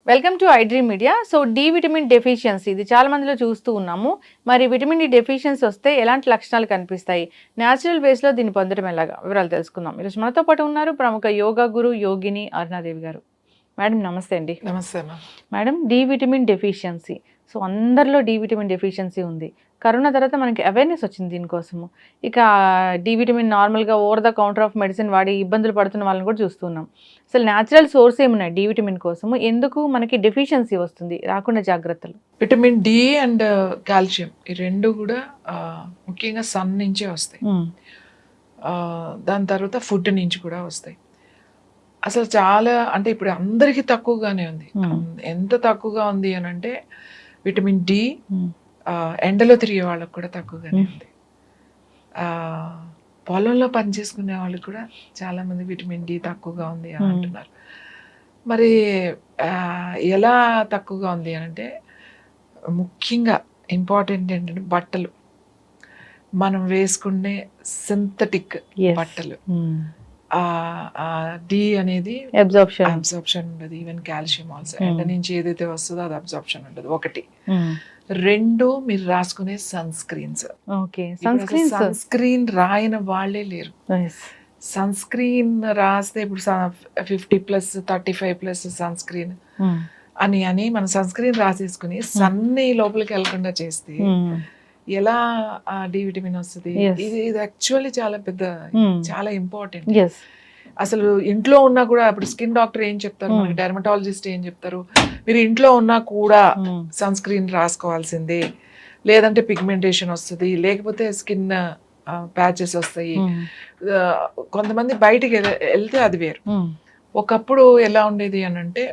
Welcome to iDream media. So D vitamin deficiency ఇది చాలా మందిలో చూస్తూ ఉన్నాము. మరి విటమిన్ డి డెఫిషియన్సీ వస్తే ఎలాంటి లక్షణాలు కనిపిస్తాయి, న్యాచురల్ వేస్లో దీన్ని పొందడం ఎలాగా, వివరాలు తెలుసుకుందాం. ఈరోజు మనతో పాటు ఉన్నారు ప్రముఖ యోగా గురు యోగిని అరుణాదేవి గారు. మేడం నమస్తే అండి. నమస్తే madam, D vitamin deficiency, so అందరిలో డి విటమిన్ డెఫిషియన్సీ ఉంది. కరోనా తర్వాత మనకి అవేర్నెస్ వచ్చింది దీనికోసము. ఇక డి విటమిన్ నార్మల్గా over the counter of medicine వాడి ఇబ్బందులు పడుతున్న వాళ్ళని కూడా చూస్తున్నాం. అసలు న్యాచురల్ సోర్స్ ఏమున్నాయి డి విటమిన్ కోసము, ఎందుకు మనకి డెఫిషియన్సీ వస్తుంది, రాకుండా జాగ్రత్తలు? విటమిన్ డి అండ్ కాల్షియం ఈ రెండు కూడా ముఖ్యంగా సన్ నుంచే వస్తాయి. దాని తర్వాత ఫుడ్ నుంచి కూడా వస్తాయి. అసలు చాలా అంటే ఇప్పుడు అందరికీ తక్కువగానే ఉంది. ఎంత తక్కువగా ఉంది అని అంటే విటమిన్ డి ఎండలో తిరిగే వాళ్ళకి కూడా తక్కువగానే ఉంది. పొలంలో పని చేసుకునే వాళ్ళకి కూడా చాలా మంది విటమిన్ డి తక్కువగా ఉంది అని అంటున్నారు. మరి ఎలా తక్కువగా ఉంది అని అంటే ముఖ్యంగా ఇంపార్టెంట్ ఏంటంటే బట్టలు, మనం వేసుకునే సింథటిక్ బట్టలు, డి అనేది అబ్జార్ప్షన్ ఉండదు. ఈవెన్ కాల్షియం ఆల్సో ఎండ నుంచి ఏదైతే వస్తుందో అది అబ్జార్ప్షన్ ఉండదు. ఒకటి. రెండు, మీరు రాసుకునే సన్ స్క్రీన్స్. సన్ స్క్రీన్ రాయని వాళ్ళే లేరు. సన్ స్క్రీన్ రాస్తే ఇప్పుడు 50+, 35+ సన్ స్క్రీన్ అని మనం సన్ స్క్రీన్ రాసేసుకుని సన్ని లోపలికి వెళ్లకుండా చేస్తే ఎలా డి విటమిన్ వస్తుంది? ఇది యాక్చువల్లీ చాలా పెద్ద, చాలా ఇంపార్టెంట్. అసలు ఇంట్లో ఉన్నా కూడా ఇప్పుడు స్కిన్ డాక్టర్ ఏం చెప్తారు, మనకి డెర్మటాలజిస్ట్ ఏం చెప్తారు, మీరు ఇంట్లో ఉన్నా కూడా సన్ స్క్రీన్ రాసుకోవాల్సిందే, లేదంటే పిగ్మెంటేషన్ వస్తుంది, లేకపోతే స్కిన్ ప్యాచెస్ వస్తాయి. కొంతమంది బయటికి వెళ్తే అది వేరు. ఒకప్పుడు ఎలా ఉండేది అని అంటే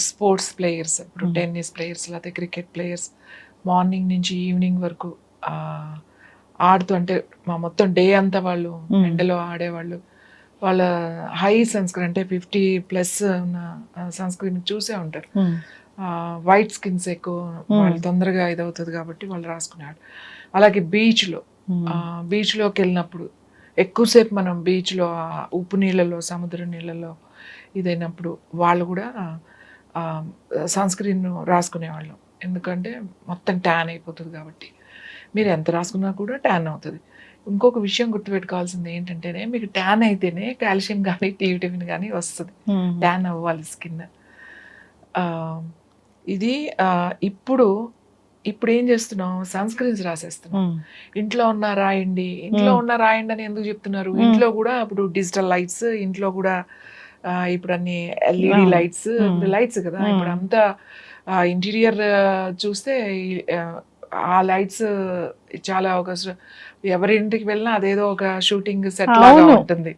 స్పోర్ట్స్ ప్లేయర్స్, ఇప్పుడు టెన్నిస్ ప్లేయర్స్ లేకపోతే క్రికెట్ ప్లేయర్స్ మార్నింగ్ నుంచి ఈవినింగ్ వరకు ఆడుతూ, అంటే మా మొత్తం డే అంతా వాళ్ళు ఎండలో ఆడేవాళ్ళు. వాళ్ళ హై సన్ స్క్రీన్ అంటే 50+ ఉన్న సన్ స్క్రీన్ చూసే ఉంటారు. వైట్ స్కిన్స్ ఎక్కువ, వాళ్ళు తొందరగా ఇదవుతుంది కాబట్టి వాళ్ళు రాసుకునేవాడు. అలాగే బీచ్లోకి వెళ్ళినప్పుడు ఎక్కువసేపు మనం బీచ్లో ఉప్పు నీళ్ళలో, సముద్ర నీళ్ళలో ఇదైనప్పుడు వాళ్ళు కూడా సన్ స్క్రీన్ రాసుకునేవాళ్ళం. ఎందుకంటే మొత్తం ట్యాన్ అయిపోతుంది కాబట్టి. మీరు ఎంత రాసుకున్నా కూడా ట్యాన్ అవుతుంది. ఇంకొక విషయం గుర్తుపెట్టుకోవాల్సింది ఏంటంటేనే, మీకు ట్యాన్ అయితేనే కాల్షియం కానీ డి విటమిన్ కానీ వస్తుంది. ట్యాన్ అవ్వాలి స్కిన్. ఇది ఇప్పుడు ఏం చేస్తున్నాం, సన్ స్క్రీన్స్ రాసేస్తున్నాం. ఇంట్లో ఉన్న రాయండి అని ఎందుకు చెప్తున్నారు? ఇంట్లో కూడా ఇప్పుడు డిజిటల్ లైట్స్, ఇంట్లో కూడా ఇప్పుడు అన్ని ఎల్ఈడి లైట్స్ కదా. ఇప్పుడు అంతా ఇంటీరియర్ చూస్తే ఆ లైట్స్ చాలా ఒక ఎవరింటికి వెళ్ళినా అదేదో ఒక షూటింగ్ సెట్ లాగా ఉంటుంది.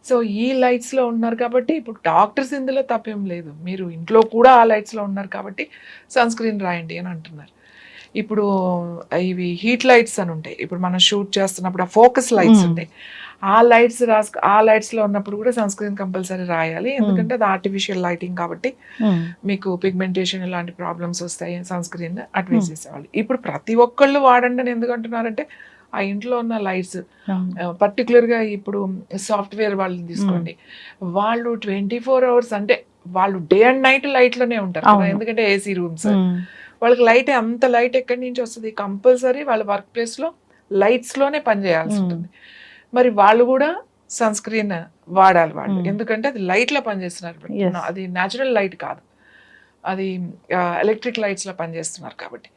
సో ఈ లైట్స్ లో ఉన్నారు కాబట్టి ఇప్పుడు డాక్టర్స్ ఇందులో తప్పేం లేదు, మీరు ఇంట్లో కూడా ఆ లైట్స్ లో ఉన్నారు కాబట్టి సన్ స్క్రీన్ రాయండి అని అంటున్నారు. ఇప్పుడు ఇవి హీట్ లైట్స్ అని ఉంటాయి. ఇప్పుడు మనం షూట్ చేస్తున్నప్పుడు ఆ ఫోకస్ లైట్స్ ఉంటాయి. ఆ లైట్స్ లో ఉన్నప్పుడు కూడా సన్ స్క్రీన్ కంపల్సరీ రాయాలి. ఎందుకంటే అది ఆర్టిఫిషియల్ లైటింగ్ కాబట్టి మీకు పిగ్మెంటేషన్ ఇలాంటి ప్రాబ్లమ్స్ వస్తాయి. సన్ స్క్రీన్ అటు వేసేసేవాళ్ళు. ఇప్పుడు ప్రతి ఒక్కళ్ళు వాడండి అని ఎందుకు అంటున్నారంటే, ఆ ఇంట్లో ఉన్న లైట్స్ పర్టికులర్గా ఇప్పుడు సాఫ్ట్వేర్ వాళ్ళని తీసుకోండి, వాళ్ళు 24 hours అంటే వాళ్ళు డే అండ్ నైట్ లైట్లోనే ఉంటారు కదా. ఎందుకంటే ఏసీ రూమ్స్, వాళ్ళకి లైట్, అంత లైట్ ఎక్కడి నుంచి వస్తుంది? కంపల్సరీ వాళ్ళ వర్క్ ప్లేస్లో లైట్స్లోనే పనిచేయాల్సి ఉంటుంది. మరి వాళ్ళు కూడా సన్ స్క్రీన్ వాడాలి వాళ్ళు, ఎందుకంటే అది లైట్లో పనిచేస్తున్నారు. అది న్యాచురల్ లైట్ కాదు, అది ఎలక్ట్రిక్ లైట్స్లో పనిచేస్తున్నారు కాబట్టి.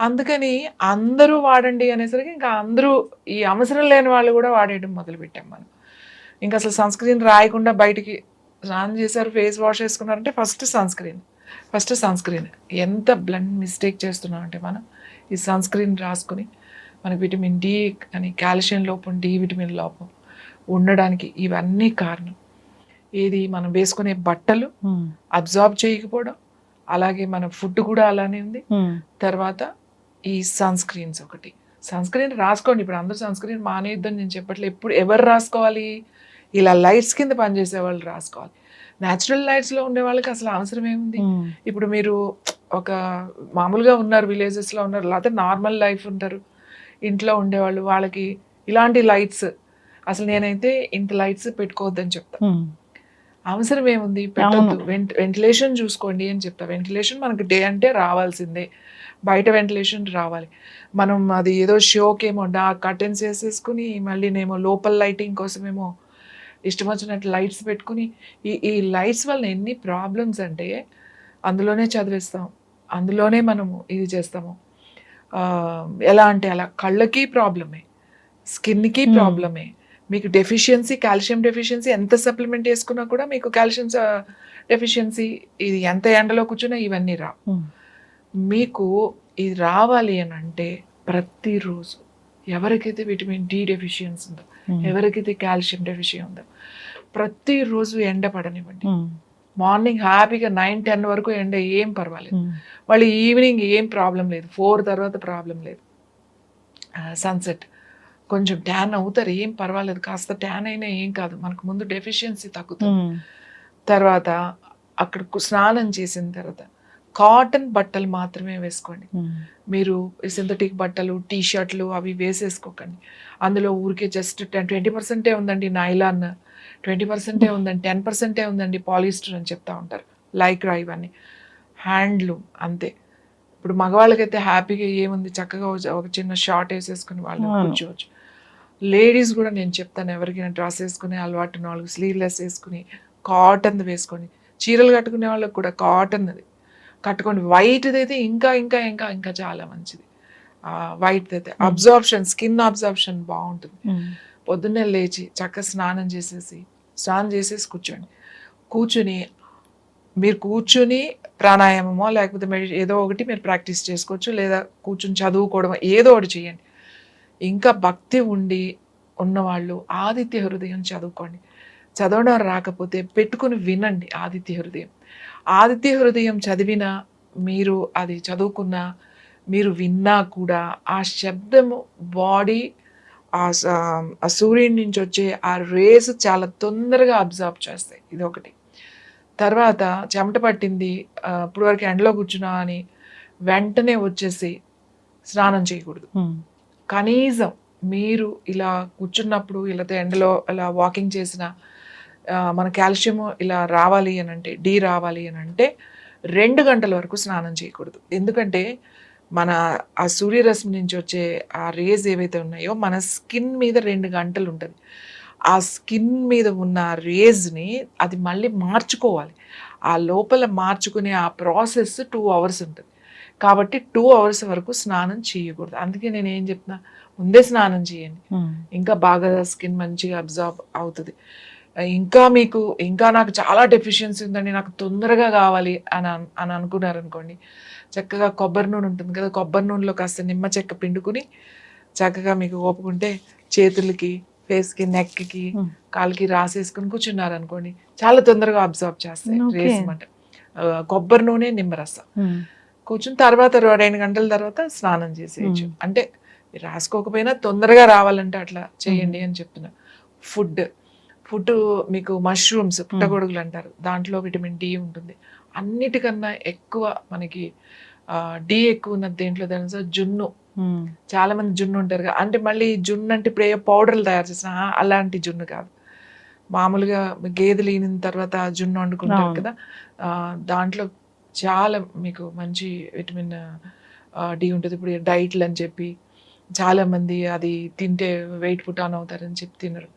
అందుకని అందరూ వాడండి అనేసరికి ఇంకా అందరూ, ఈ అవసరం లేని వాళ్ళు కూడా వాడేయడం మొదలుపెట్టాం మనం. ఇంకా అసలు సన్ స్క్రీన్ రాయకుండా బయటికి స్నానం చేశారు, ఫేస్ వాష్ వేసుకున్నారంటే ఫస్ట్ సన్ స్క్రీన్. ఎంత బ్లండ్ మిస్టేక్ చేస్తున్నాం అంటే మనం ఈ సన్ స్క్రీన్ రాసుకుని మనకి విటమిన్ డి అని, కాల్షియం లోపం, డి విటమిన్ లోపం ఉండడానికి ఇవన్నీ కారణం. ఏది మనం వేసుకునే బట్టలు అబ్జార్బ్ చేయకపోవడం, అలాగే మన ఫుడ్ కూడా అలానే ఉంది. తర్వాత ఈ సన్ స్క్రీన్స్ ఒకటి. సన్ స్క్రీన్ రాసుకోండి. ఇప్పుడు అందరూ సన్ స్క్రీన్ మానేయొద్దని నేను చెప్పట్లేదు. ఎప్పుడు ఎవరు రాసుకోవాలి? ఇలా లైట్స్ కింద పనిచేసే వాళ్ళు రాసుకోవాలి. న్యాచురల్ లైట్స్లో ఉండే వాళ్ళకి అసలు అవసరం ఏముంది? ఇప్పుడు మీరు ఒక మామూలుగా ఉన్నారు, విలేజెస్లో ఉన్నారు, లేకపోతే నార్మల్ లైఫ్ ఉంటారు, ఇంట్లో ఉండేవాళ్ళు, వాళ్ళకి ఇలాంటి లైట్స్ అసలు నేనైతే ఇంత లైట్స్ పెట్టుకోవద్దని చెప్తా. అవసరం ఏముంది, పెట్టొద్దు, వెంటిలేషన్ చూసుకోండి అని చెప్తా. వెంటిలేషన్ మనకి డే అంటే రావాల్సిందే, బయట వెంటిలేషన్ రావాలి. మనం అది ఏదో షోకేమో కర్టెన్స్ వేసేసుకుని మళ్ళీనేమో లోపల లైటింగ్ కోసమేమో ఇష్టం వచ్చినట్టు లైట్స్ పెట్టుకుని ఈ లైట్స్ వల్ల ఎన్ని ప్రాబ్లమ్స్ అంటే అందులోనే చదివిస్తాం, అందులోనే మనము ఇది చేస్తాము. ఎలా అంటే అలా కళ్ళకి ప్రాబ్లమే, స్కిన్కి ప్రాబ్లమే, మీకు డెఫిషియన్సీ, కాల్షియం డెఫిషియన్సీ ఎంత సప్లిమెంట్ వేసుకున్నా కూడా మీకు కాల్షియం డెఫిషియన్సీ, ఇది ఎంత ఎండలో కూర్చున్నా ఇవన్నీ రావు. మీకు ఇది రావాలి అని అంటే ప్రతిరోజు ఎవరికైతే విటమిన్ డి డెఫిషియన్సీ ఉందో, ఎవరికైతే కాల్షియం డెఫిషియన్ ఉందో, ప్రతిరోజు ఎండ పడనివ్వండి. మార్నింగ్ హ్యాపీగా 9-10 వరకు ఎండ ఏం పర్వాలేదు, మళ్ళీ ఈవినింగ్ ఏం ప్రాబ్లం లేదు, 4 తర్వాత ప్రాబ్లం లేదు. సన్సెట్ కొంచెం ట్యాన్ అవుతారు, ఏం పర్వాలేదు, కాస్త ట్యాన్ అయినా ఏం కాదు, మనకు ముందు డెఫిషియన్సీ తగ్గుతుంది. తర్వాత అక్కడ స్నానం చేసిన తర్వాత కాటన్ బట్టలు మాత్రమే వేసుకోండి. మీరు సింథటిక్ బట్టలు, టీ షర్ట్లు అవి వేసేసుకోకండి. అందులో ఊరికే జస్ట్ 20% ఉందండి నైలాన్, 20% ఉందండి, 10% ఉందండి పాలిస్టర్ అని చెప్తా ఉంటారు, లైక్రా ఇవన్నీ, హ్యాండ్లూమ్ అంతే. ఇప్పుడు మగవాళ్ళకైతే హ్యాపీగా ఏముంది, చక్కగా ఒక చిన్న షార్ట్ వేసేసుకుని వాళ్ళు కూర్చోవచ్చు. లేడీస్ కూడా నేను చెప్తాను, ఎవరికైనా డ్రెస్ వేసుకునే అలవాటు 4 స్లీవ్లెస్ వేసుకుని కాటన్ది వేసుకోండి. చీరలు కట్టుకునే వాళ్ళకి కూడా కాటన్ది కట్టుకోండి. వైట్ది అయితే ఇంకా ఇంకా ఇంకా ఇంకా చాలా మంచిది. వైట్ది అయితే అబ్జార్ప్షన్, స్కిన్ అబ్జార్ప్షన్ బాగుంటుంది. పొద్దున్నే లేచి చక్కగా స్నానం చేసేసి కూర్చొని మీరు కూర్చుని ప్రాణాయామమో లేకపోతే ఏదో ఒకటి మీరు ప్రాక్టీస్ చేసుకోవచ్చు, లేదా కూర్చుని చదువుకోవడం ఏదో ఒకటి చేయండి. ఇంకా భక్తి ఉన్నవాళ్ళు ఆదిత్య హృదయం చదువుకోండి. చదవడం రాకపోతే పెట్టుకుని వినండి ఆదిత్య హృదయం చదివినా, మీరు అది చదువుకున్నా, మీరు విన్నా కూడా ఆ శబ్దము బాడీ ఆ సూర్యుడి నుంచి వచ్చే ఆ రేస్ చాలా తొందరగా అబ్జర్వ్ చేస్తాయి. ఇది ఒకటి. తర్వాత చెమట పట్టింది, ఇప్పుడు వరకు ఎండలో కూర్చున్నా అని వెంటనే వచ్చేసి స్నానం చేయకూడదు. కనీసం మీరు ఇలా కూర్చున్నప్పుడు ఇలా ఎండలో ఇలా వాకింగ్ చేసిన మన కాల్షియం ఇలా రావాలి అని అంటే, డి రావాలి అని అంటే 2 గంటల వరకు స్నానం చేయకూడదు. ఎందుకంటే మన ఆ సూర్యరశ్మి నుంచి వచ్చే ఆ రేజ్ ఏవైతే ఉన్నాయో మన స్కిన్ మీద 2 గంటలు ఉంటుంది. ఆ స్కిన్ మీద ఉన్న రేజ్ని అది మళ్ళీ మార్చుకోవాలి. ఆ లోపల మార్చుకునే ఆ ప్రాసెస్ 2 అవర్స్ ఉంటుంది. కాబట్టి 2 అవర్స్ వరకు స్నానం చేయకూడదు. అందుకే నేను ఏం చెప్తున్నా, ముందే స్నానం చేయండి, ఇంకా బాగా స్కిన్ మంచిగా అబ్జర్వ్ అవుతుంది. ఇంకా నాకు చాలా డెఫిషియన్సీ ఉందండి, నాకు తొందరగా కావాలి అని అనుకున్నారనుకోండి, చక్కగా కొబ్బరి నూనె ఉంటుంది కదా, కొబ్బరి నూనెలో కాస్త నిమ్మ చెక్క పిండుకుని చక్కగా మీకు ఓపుకుంటే చేతులకి, ఫేస్కి, నెక్కి, కాళ్ళకి రాసేసుకుని కూర్చున్నారనుకోండి, చాలా తొందరగా అబ్జర్వ్ చేస్తాయి రేస్ అన్నమాట. కొబ్బరి నూనె, నిమ్మరసం కూర్చుని తర్వాత 2 గంటల తర్వాత స్నానం చేసేయచ్చు. అంటే రాసుకోకపోయినా తొందరగా రావాలంటే అట్లా చేయండి అని చెప్తున్నా. ఫుడ్ మీకు మష్రూమ్స్, పుట్టగొడుగులు అంటారు, దాంట్లో విటమిన్ డి ఉంటుంది. అన్నిటికన్నా ఎక్కువ మనకి డి ఎక్కువ ఉన్నది దేంట్లో తెలుసా? జున్ను. చాలా మంది జున్ను ఉంటారు కదా, అంటే మళ్ళీ జున్ను అంటే ఇప్పుడు ఏ పౌడర్లు తయారు చేసిన అలాంటి జున్ను కాదు, మామూలుగా గేదెలు ఈనిన తర్వాత జున్ను వండుకుంటారు కదా, దాంట్లో చాలా మీకు మంచి విటమిన్ డి ఉంటుంది. ఇప్పుడు డైట్లు అని చెప్పి చాలామంది అది తింటే వెయిట్ పుట్ ఆన్ అవుతారని చెప్పి తినరు.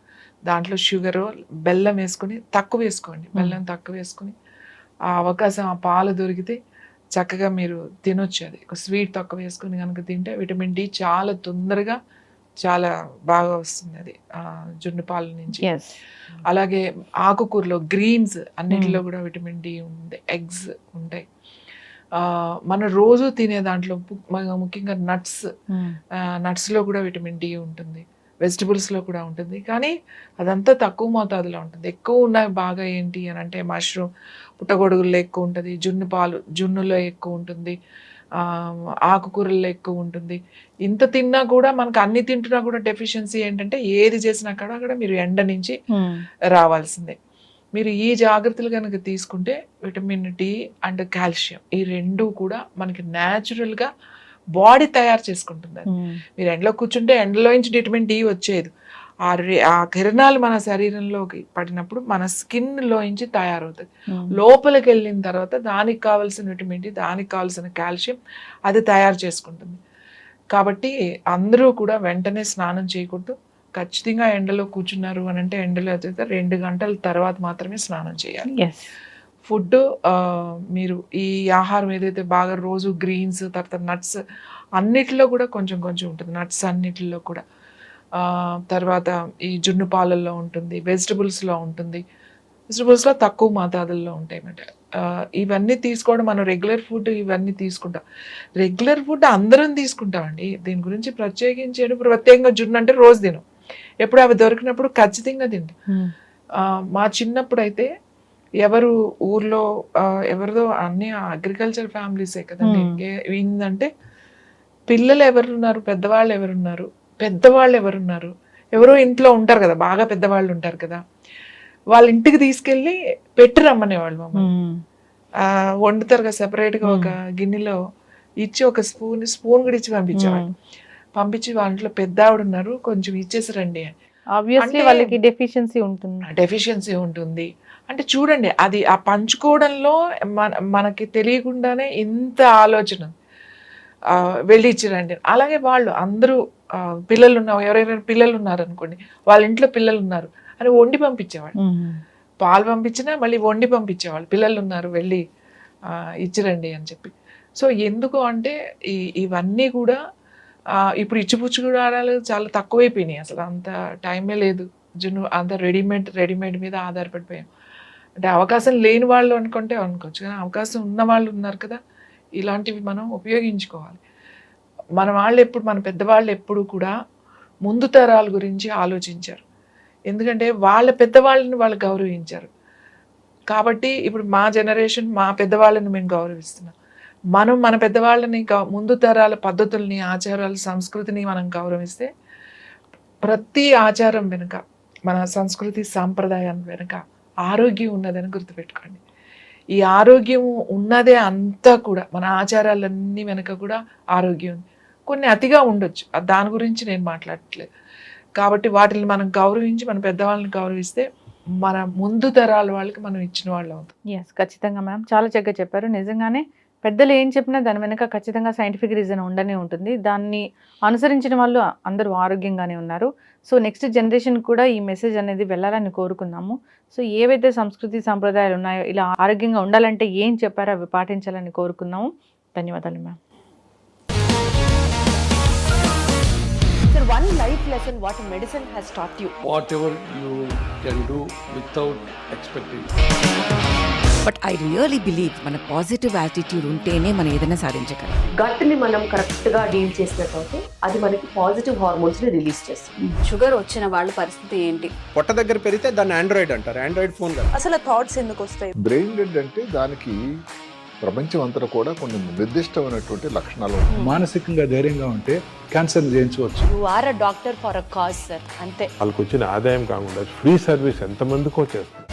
దాంట్లో షుగరు, బెల్లం వేసుకుని తక్కువ వేసుకోండి, బెల్లం తక్కువ వేసుకుని ఆ అవకాశం, ఆ పాలు దొరికితే చక్కగా మీరు తినొచ్చు. అది ఒక స్వీట్ తక్కువ వేసుకుని కనుక తింటే విటమిన్ డి చాలా తొందరగా చాలా బాగా వస్తుంది అది జున్ను పాల నుంచి. అలాగే ఆకుకూరలో గ్రీన్స్ అన్నిటిలో కూడా విటమిన్ డి ఉంది, ఎగ్స్ ఉంటాయి. మన రోజు తినే దాంట్లో ముఖ్యంగా నట్స్లో కూడా విటమిన్ డి ఉంటుంది, వెజిటబుల్స్లో కూడా ఉంటుంది. కానీ అదంతా తక్కువ మోతాదులో ఉంటుంది. ఎక్కువ ఉన్నాయి బాగా ఏంటి అని అంటే మష్రూమ్, పుట్టగొడుగుల్లో ఎక్కువ ఉంటుంది, జున్నులో ఎక్కువ ఉంటుంది, ఆకుకూరల్లో ఎక్కువ ఉంటుంది. ఇంత తిన్నా కూడా మనకు అన్ని తింటున్నా కూడా డెఫిషియన్సీ ఏంటంటే ఏది చేసినా కూడా అక్కడ మీరు ఎండ నుంచి రావాల్సిందే. మీరు ఈ జాగ్రత్తలు కనుక తీసుకుంటే విటమిన్ డి అండ్ కాల్షియం ఈ 2 కూడా మనకి న్యాచురల్గా బాడీ తయారు చేసుకుంటుంది. మీరు ఎండలో కూర్చుంటే ఎండలో నుంచి విటమిన్ డి వచ్చేది, ఆ కిరణాలు మన శరీరంలోకి పడినప్పుడు మన స్కిన్లోంచి తయారవుతుంది. లోపలికి వెళ్ళిన తర్వాత దానికి కావాల్సిన విటమిన్ డి, దానికి కావాల్సిన కాల్షియం అది తయారు చేసుకుంటుంది. కాబట్టి అందరూ కూడా వెంటనే స్నానం చేయకూడదు. ఖచ్చితంగా ఎండలో కూర్చున్నారు అని అంటే ఎండలో అయితే 2 గంటల తర్వాత మాత్రమే స్నానం చేయాలి. ఫుడ్ మీరు ఈ ఆహారం ఏదైతే బాగా రోజు గ్రీన్స్, తర్వాత నట్స్ అన్నిటిలో కూడా కొంచెం కొంచెం ఉంటుంది. నట్స్ అన్నిటిలో కూడా తర్వాత ఈ జున్ను పాలల్లో ఉంటుంది, వెజిటబుల్స్లో ఉంటుంది. వెజిటబుల్స్లో తక్కువ మోతాదుల్లో ఉంటాయి అన్నమాట. ఇవన్నీ తీసుకోవడం మనం రెగ్యులర్ ఫుడ్ ఇవన్నీ తీసుకుంటాం. రెగ్యులర్ ఫుడ్ అందరం తీసుకుంటామండి. దీని గురించి ప్రత్యేకంగా జున్ను అంటే రోజు తినం. ఎప్పుడు అవి దొరికినప్పుడు ఖచ్చితంగా తింటాం. మా చిన్నప్పుడు అయితే ఎవరు ఊర్లో ఎవరిదో అన్ని అగ్రికల్చర్ ఫ్యామిలీసే కదండి. ఏంటంటే పిల్లలు ఎవరున్నారు, పెద్దవాళ్ళు ఎవరున్నారు, ఎవరో ఇంట్లో ఉంటారు కదా, బాగా పెద్దవాళ్ళు ఉంటారు కదా, వాళ్ళ ఇంటికి తీసుకెళ్ళి పెట్టి రమ్మనేవాళ్ళు మమ్మల్ని. వండుతారు కదా సెపరేట్గా ఒక గిన్నెలో ఇచ్చి ఒక స్పూన్ కూడా ఇచ్చి పంపించేవాళ్ళు. పంపించి వాళ్ళ ఇంట్లో పెద్ద ఆవిడ ఉన్నారు, కొంచెం ఇచ్చేసి రండి అని. ఆబ్వియస్లీ వాళ్ళకి డెఫిషియన్సీ ఉంటుంది. అంటే చూడండి, అది ఆ పంచుకోవడంలో మనకి తెలియకుండానే ఇంత ఆలోచన వెళ్ళి ఇచ్చిరండి. అలాగే వాళ్ళు అందరూ పిల్లలు ఎవరైనా పిల్లలు ఉన్నారు అనుకోండి, వాళ్ళ ఇంట్లో పిల్లలు ఉన్నారు అని వండి పంపించేవాళ్ళు. పాలు పంపించినా మళ్ళీ వండి పంపించేవాళ్ళు. పిల్లలు ఉన్నారు వెళ్ళి ఇచ్చిరండి అని చెప్పి. సో ఎందుకు అంటే ఇవన్నీ కూడా ఇప్పుడు ఇచ్చిపుచ్చుకోవడాలు చాలా తక్కువైపోయినాయి. అసలు అంత టైమే లేదు. అంత రెడీమేడ్ మీద ఆధారపడిపోయాం. అంటే అవకాశం లేని వాళ్ళు అనుకోవచ్చు, కానీ అవకాశం ఉన్న వాళ్ళు ఉన్నారు కదా, ఇలాంటివి మనం ఉపయోగించుకోవాలి. మన పెద్దవాళ్ళు ఎప్పుడు కూడా ముందు తరాల గురించి ఆలోచించారు. ఎందుకంటే వాళ్ళ పెద్దవాళ్ళని వాళ్ళు గౌరవించారు. కాబట్టి ఇప్పుడు మా జనరేషన్ మా పెద్దవాళ్ళని మేము గౌరవిస్తున్నాం. మనం మన పెద్దవాళ్ళని ముందు తరాల పద్ధతుల్ని, ఆచారాలు, సంస్కృతిని మనం గౌరవిస్తే ప్రతి ఆచారం వెనుక, మన సంస్కృతి సాంప్రదాయం వెనుక ఆరోగ్యం ఉన్నదని గుర్తుపెట్టుకోండి. ఈ ఆరోగ్యం ఉన్నదే అంతా కూడా, మన ఆచారాలన్నీ వెనుక కూడా ఆరోగ్యం ఉంది. కొన్ని అతిగా ఉండొచ్చు, దాని గురించి నేను మాట్లాడట్లేదు. కాబట్టి వాటిని మనం గౌరవించి, మన పెద్దవాళ్ళని గౌరవిస్తే మన ముందు తరాల వాళ్ళకి మనం ఇచ్చిన వాళ్ళు అవుతాం. ఖచ్చితంగా మ్యామ్, చాలా చక్కగా చెప్పారు. నిజంగానే పెద్దలు ఏం చెప్పినా దాని వెనుక ఖచ్చితంగా సైంటిఫిక్ రీజన్ ఉండనే ఉంటుంది. దాన్ని అనుసరించిన వాళ్ళు అందరూ ఆరోగ్యంగానే ఉన్నారు. సో నెక్స్ట్ జనరేషన్ కూడా ఈ మెసేజ్ అనేది వెళ్ళాలని కోరుకున్నాము. సో ఏవైతే సంస్కృతి సంప్రదాయాలు ఉన్నాయో, ఇలా ఆరోగ్యంగా ఉండాలంటే ఏం చెప్పారో అవి పాటించాలని కోరుకున్నాము. ధన్యవాదాలు ma'am. Sir, one life lesson what medicine has taught you. Whatever you can do without expecting. But I really believe మన పాజిటివ్ యాటిట్యూడ్ ఉంటేనే మనం ఏదైనా సాధించగలం. గట్ని మనం కరెక్ట్గా డీల్ చేసినట్లయితే అది మనకి పాజిటివ్ హార్మోన్స్ని రిలీజ్ చేస్తుంది. షుగర్ వచ్చిన వాళ్ళ పరిస్థితి ఏంటి? పొట్ట దగ్గర పెరిగితే దాన్ని ఆండ్రాయిడ్ అంటారు, ఆండ్రాయిడ్ ఫోన్ కదా. అసలు థాట్స్ ఎందుకు వస్తాయి? బ్రెయిన్ డెడ్ అంటే దానికి ప్రపంచం అంతా కూడా కొన్ని నిర్దిష్టమైనటువంటి లక్షణాలు. మానసికంగా ధైర్యంగా ఉంటే క్యాన్సర్ జయించవచ్చు. You are a doctor for a cause sir, అంతే. వాళ్ళకి వచ్చిన ఆదాయం కాకుండా ఫ్రీ సర్వీస్ ఎంతమందికో చేస్తారు.